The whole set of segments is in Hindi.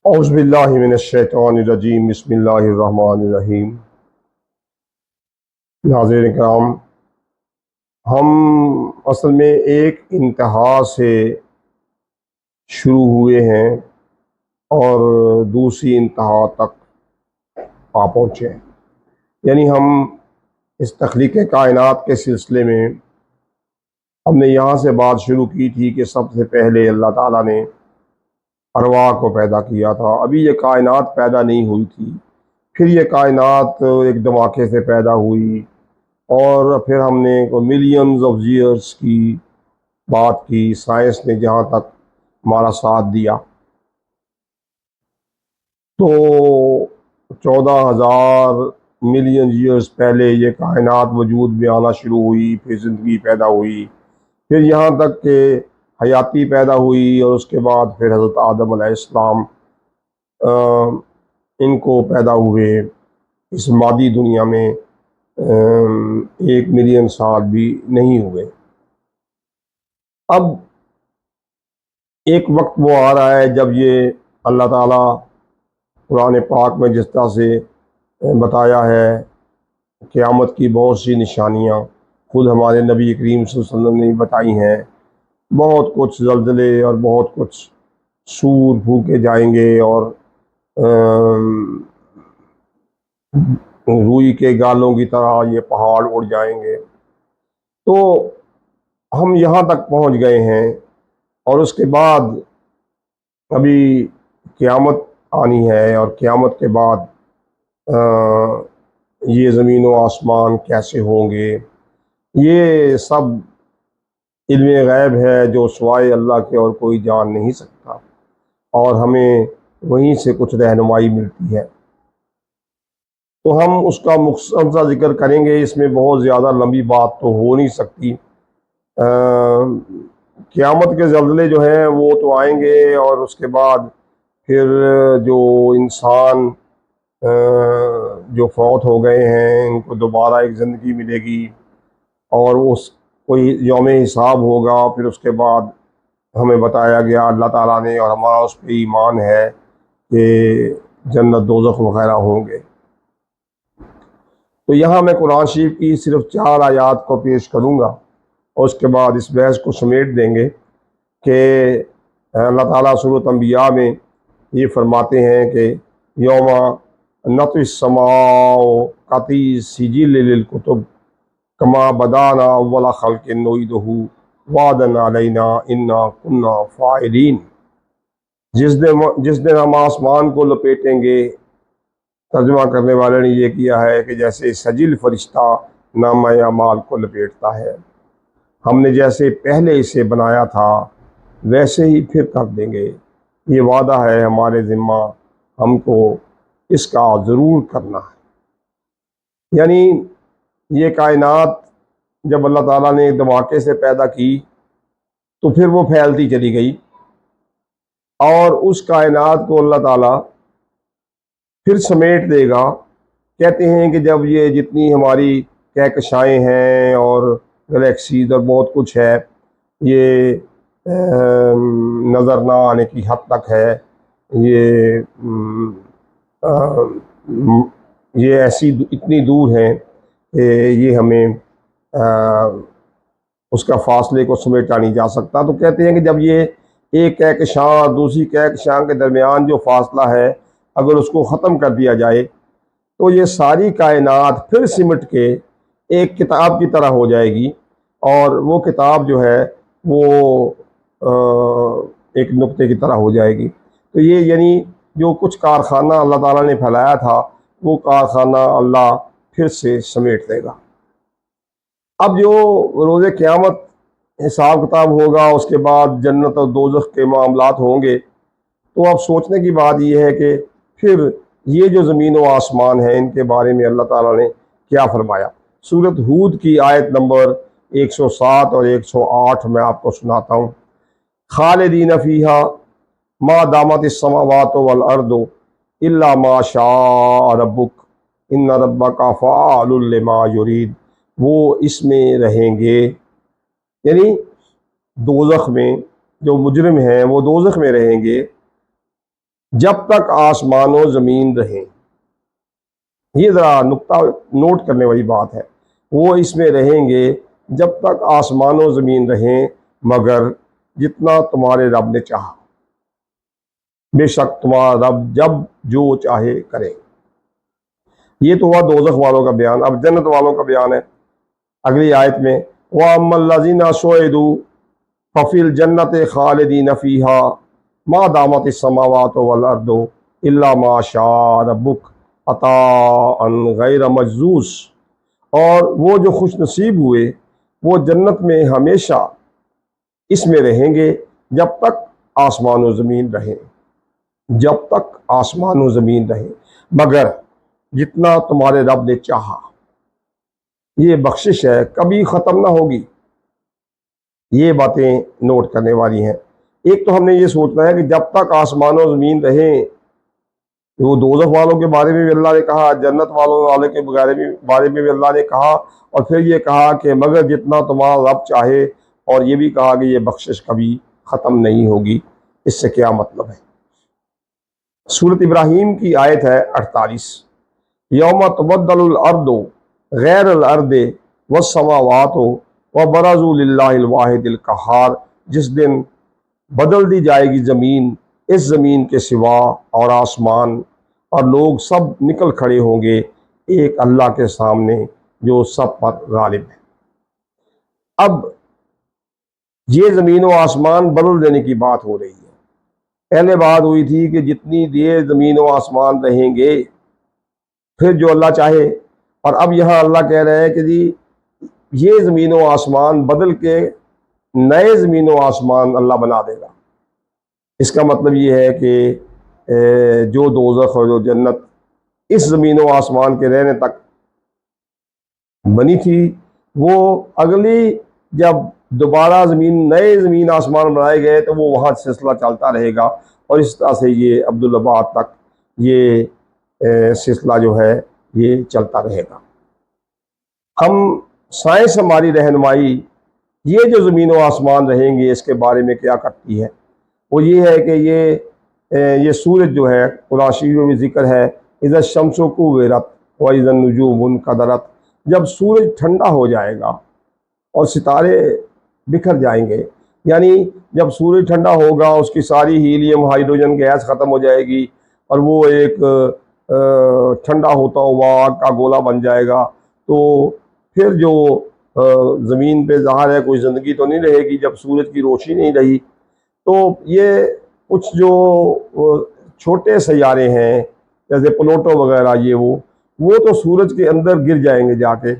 औज़ुबिल्लाहि मिनश्शैतानिर्रजीम बिस्मिल्लाहिर्रहमानिर्रहीम। नाज़रीन किराम, हम असल में एक इंतहा से शुरू हुए हैं और दूसरी इंतहा तक आ पहुँचे हैं। यानी हम इस तख्लीक़ कायनात के सिलसिले में हमने यहाँ से बात शुरू की थी कि सबसे पहले अल्लाह ताला ने अरवाह को पैदा किया था। अभी ये कायनात पैदा नहीं हुई थी, फिर ये कायनात एक धमाके से पैदा हुई और फिर हमने मिलियंस ऑफ ईयर्स की बात की। साइंस ने जहाँ तक हमारा साथ दिया तो 14,000 मिलियन ईयर्स पहले ये कायनात वजूद में आना शुरू हुई, फिर ज़िंदगी पैदा हुई, फिर यहाँ तक कि हयाती पैदा हुई और उसके बाद फिर हज़रत आदम अलैहिस्सलाम इनको पैदा हुए इस मादी दुनिया में। 1 मिलियन साल भी नहीं हुए। अब एक वक्त वो आ रहा है जब ये अल्लाह ताला कुरान पाक में जिस तरह से बताया है क़यामत की बहुत सी निशानियाँ खुद हमारे नबी करीम सल्लल्लाहु अलैहि वसल्लम ने बताई हैं। बहुत कुछ ज़लज़ले और बहुत कुछ सूर फूके जाएंगे और रूई के गालों की तरह ये पहाड़ उड़ जाएंगे। तो हम यहाँ तक पहुँच गए हैं और उसके बाद अभी क़यामत आनी है और क़यामत के बाद ये ज़मीन व आसमान कैसे होंगे, ये सब इल्म गैब है जो सिवाय अल्लाह के और कोई जान नहीं सकता और हमें वहीं से कुछ रहनुमाई मिलती है। तो हम उसका मुख्तसर सा ज़िक्र करेंगे। इसमें बहुत ज़्यादा लंबी बात तो हो नहीं सकती। क़यामत के ज़लज़ले जो हैं वो तो आएंगे और उसके बाद फिर जो इंसान जो फौत हो गए हैं उनको दोबारा एक ज़िंदगी मिलेगी और उस कोई यौम हिसाब होगा। फिर उसके बाद हमें बताया गया अल्लाह ताला ने और हमारा उस पर ईमान है कि जन्नत दोज़ख वग़ैरह होंगे। तो यहाँ मैं कुरान शरीफ की सिर्फ 4 आयात को पेश करूँगा और उसके बाद इस बहस को समेट देंगे कि अल्लाह ताला सूरत अंबिया में ये फरमाते हैं कि यौमा नतुस्समाउ कती सिजिल लिल कुतुब कमा बदाना अव्वला खल्क़िन नुईदुहु वादन अलैना इन्ना कुन्ना फ़ाइलीन। जिस दिन हम आसमान को लपेटेंगे, तर्जुमा करने वाले ने यह किया है कि जैसे सजिल फरिश्ता नामा अमाल को लपेटता है, हमने जैसे पहले इसे बनाया था वैसे ही फिर कर देंगे। ये वादा है हमारे ज़िम्मा, हमको इसका ज़रूर करना है। यानी ये कायनात जब अल्लाह ताला ने धमाके से पैदा की तो फिर वो फैलती चली गई और उस कायनात को अल्लाह ताला फिर समेट देगा। कहते हैं कि जब ये जितनी हमारी कहकशाएँ हैं और गैलेक्सीज और बहुत कुछ है, ये नज़र ना आने की हद तक है, ये ये ऐसी इतनी दूर हैं कि ये हमें उसका फासले को समेटा नहीं जा सकता। तो कहते हैं कि जब ये एक कहकशां दूसरी कहकशां के दरमियान जो फासला है अगर उसको ख़त्म कर दिया जाए तो ये सारी कायनात फिर सिमट के एक किताब की तरह हो जाएगी और वो किताब जो है वो एक नुक्ते की तरह हो जाएगी। तो ये यानी जो कुछ कारखाना अल्लाह ताला ने फैलाया था वो कारखाना अल्लाह फिर से समेट देगा। अब जो रोज़े क़यामत हिसाब किताब होगा, उसके बाद जन्नत और दोज़ख के मामलात होंगे, तो अब सोचने की बात यह है कि फिर ये जो ज़मीन व आसमान है इनके बारे में अल्लाह ताला ने क्या फरमाया। सूरत हूद की आयत नंबर 107 और 108 मैं आपको सुनाता हूँ। खालिदीन फ़ीहा मा दामतिस समावातु वल अर्दु इल्ला मा शाअ रब्बुक इन्ना रब्बका फ़आलुल लिमा युरीद। वो इसमें रहेंगे, यानी दोज़ख में जो मुजरिम हैं वो दोज़ख में रहेंगे जब तक आसमान व ज़मीन रहें। ये ज़रा नुक्ता नोट करने वाली बात है। वो इसमें रहेंगे जब तक आसमान व ज़मीन रहें, मगर जितना तुम्हारे रब ने चाहा। बेशक तुम्हारा रब जब जो चाहे करे। ये तो हुआ दोज़ख वालों का बयान। अब जन्नत वालों का बयान है अगली आयत में, व अम्मल्लज़ीना शुइदू फफिल जन्नत खालिदीन फ़ीहा मा दामत समावातु वल अर्दु इल्ला मा शा रब्बुक अताअन गैर मजजूज़। और वो जो खुश नसीब हुए वो जन्नत में हमेशा इसमें रहेंगे जब तक आसमान व ज़मीन रहें, जब तक आसमान व ज़मीन रहें, मगर जितना तुम्हारे रब ने चाहा। ये बख्शिश है, कभी ख़त्म ना होगी। ये बातें नोट करने वाली हैं। एक तो हमने ये सोचना है कि जब तक आसमान और ज़मीन रहें, वो दोज़ख वालों के बारे में भी अल्लाह ने कहा, जन्नत वाले के बारे में भी अल्लाह ने कहा, और फिर ये कहा कि मगर जितना तुम्हारा रब चाहे, और ये भी कहा कि ये बख्शिश कभी ख़त्म नहीं होगी। इससे क्या मतलब है? सूरत इब्राहीम की आयत है 48, यौम तुबद्दलुल अर्दु गैरल अर्दे वस्समावातु व बरज़ू लिल्लाहिल वाहिदिल क़हार। जिस दिन बदल दी जाएगी ज़मीन इस ज़मीन के सिवा और आसमान, और लोग सब निकल खड़े होंगे एक अल्लाह के सामने जो सब पर गालिब है। अब ये ज़मीन व आसमान बदल देने की बात हो रही है। पहले बात हुई थी कि जितनी देर ज़मीन व आसमान रहेंगे फिर जो अल्लाह चाहे, और अब यहाँ अल्लाह कह रहे हैं कि जी ये ज़मीन व आसमान बदल के नए ज़मीन व आसमान अल्लाह बना देगा। इसका मतलब ये है कि जो दोज़ख और जो जन्नत इस ज़मीन व आसमान के रहने तक बनी थी, वो अगली जब दोबारा नए ज़मीन आसमान बनाए गए तो वो वहाँ सिलसिला चलता रहेगा, और इस तरह से ये अब्दुल्लाबाद तक ये सिलसिला जो है ये चलता रहेगा। हम साइंस हमारी रहनुमाई ये जो ज़मीन व आसमान रहेंगे इसके बारे में क्या करती है, वो ये है कि ये सूरज जो है कुरान शरीफ में भी जिक्र है, इज़ा शम्सु कुव्विरत व इज़ा नुजूमुन कदरत। जब सूरज ठंडा हो जाएगा और सितारे बिखर जाएंगे, यानी जब सूरज ठंडा होगा उसकी सारी हीलियम हाइड्रोजन गैस ख़त्म हो जाएगी और वो एक ठंडा होता हुआ आग का गोला बन जाएगा, तो फिर जो ज़मीन पे ज़ाहिर है कोई ज़िंदगी तो नहीं रहेगी जब सूरज की रोशनी नहीं रही। तो ये कुछ जो छोटे सैयारे हैं जैसे प्लूटो वगैरह, ये वो तो सूरज के अंदर गिर जाएंगे जाके,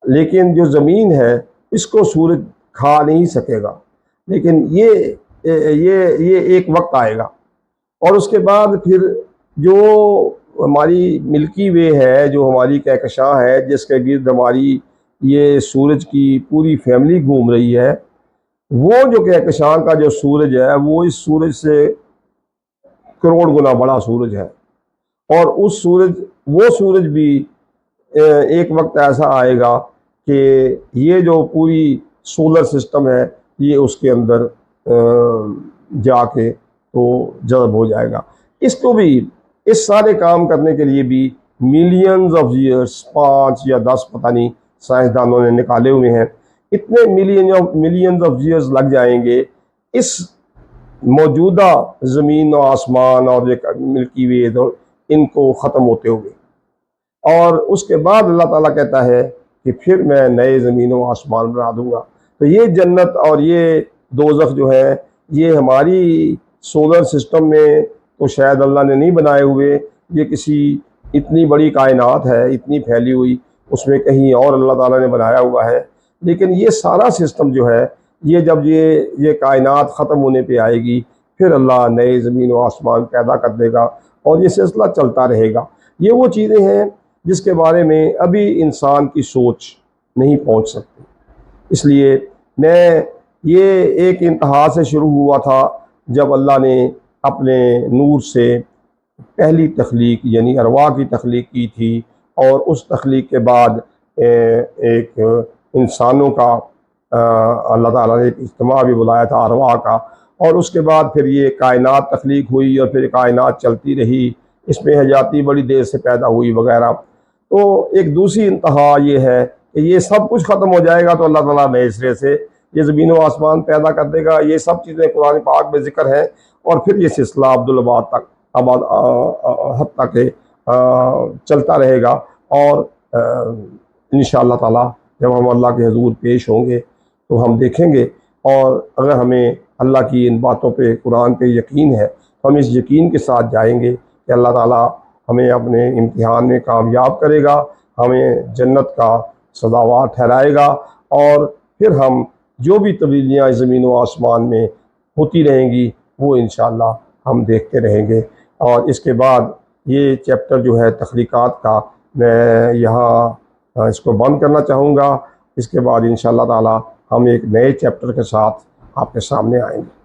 लेकिन जो ज़मीन है इसको सूरज खा नहीं सकेगा। लेकिन ये एक वक्त आएगा, और उसके बाद फिर जो हमारी मिल्की वे है, जो हमारी कहकशां है जिसके गिर्द हमारी ये सूरज की पूरी फैमिली घूम रही है, वो जो कहकशां का जो सूरज है वो इस सूरज से करोड़ गुना बड़ा सूरज है। और वो सूरज भी एक वक्त ऐसा आएगा कि ये जो पूरी सोलर सिस्टम है ये उसके अंदर जाके तो जज़ब हो जाएगा। इसको भी, इस सारे काम करने के लिए भी मिलियंस ऑफ ईयर्स, 5 या 10 पता नहीं साइंसदानों ने निकाले हुए हैं, इतने मिलियंस ऑफ ईयर्स लग जाएंगे इस मौजूदा ज़मीन और आसमान और एक मिल्की वे तो इनको ख़त्म होते हुए। और उसके बाद अल्लाह ताला कहता है कि फिर मैं नए ज़मीन व आसमान बना दूँगा। तो ये जन्नत और ये दोज़ख जो है ये हमारी सोलर सिस्टम में तो शायद अल्लाह ने नहीं बनाए हुए, ये किसी इतनी बड़ी कायनात है, इतनी फैली हुई, उसमें कहीं और अल्लाह ताला ने बनाया हुआ है। लेकिन ये सारा सिस्टम जो है ये जब ये कायनात ख़त्म होने पे आएगी फिर अल्लाह नए ज़मीन व आसमान पैदा कर देगा और ये सिलसिला चलता रहेगा। ये वो चीज़ें हैं जिसके बारे में अभी इंसान की सोच नहीं पहुंच सकती। इसलिए ये एक इंतहा से शुरू हुआ था जब अल्लाह ने अपने नूर से पहली तख्लीक यानी अरवाह की तख्लीक की थी, और उस तख्लीक के बाद एक इंसानों का अल्लाह ताला ने एक इज्तिमा भी बुलाया था अरवाह का, और उसके बाद फिर ये कायनात तख्लीक हुई और फिर कायनात चलती रही, इसमें हयाती बड़ी देर से पैदा हुई वगैरह। तो एक दूसरी इंतहा ये है कि ये सब कुछ ख़त्म हो जाएगा तो अल्लाह ताला नए सिरे से ये ज़मीन व आसमान पैदा कर देगा। ये सब चीज़ें कुरान पाक में ज़िक्र है और फिर ये सिलसिला अब्दुल आबाद तक हत्ता के चलता रहेगा। और इंशाअल्लाह ताला जब हम अल्लाह के हजूर पेश होंगे तो हम देखेंगे, और अगर हमें अल्लाह की इन बातों पे कुरान पे यकीन है तो हम इस यकीन के साथ जाएंगे कि अल्लाह ताला हमें अपने इम्तिहान में कामयाब करेगा, हमें जन्नत का सजावार ठहराएगा, और फिर हम जो भी तब्दीलियाँ ज़मीन व आसमान में होती रहेंगी वो इंशाअल्लाह हम देखते रहेंगे। और इसके बाद ये चैप्टर जो है तख्लीक़ात का, मैं यहाँ इसको बंद करना चाहूँगा। इसके बाद इंशाअल्लाह ताला हम एक नए चैप्टर के साथ आपके सामने आएंगे।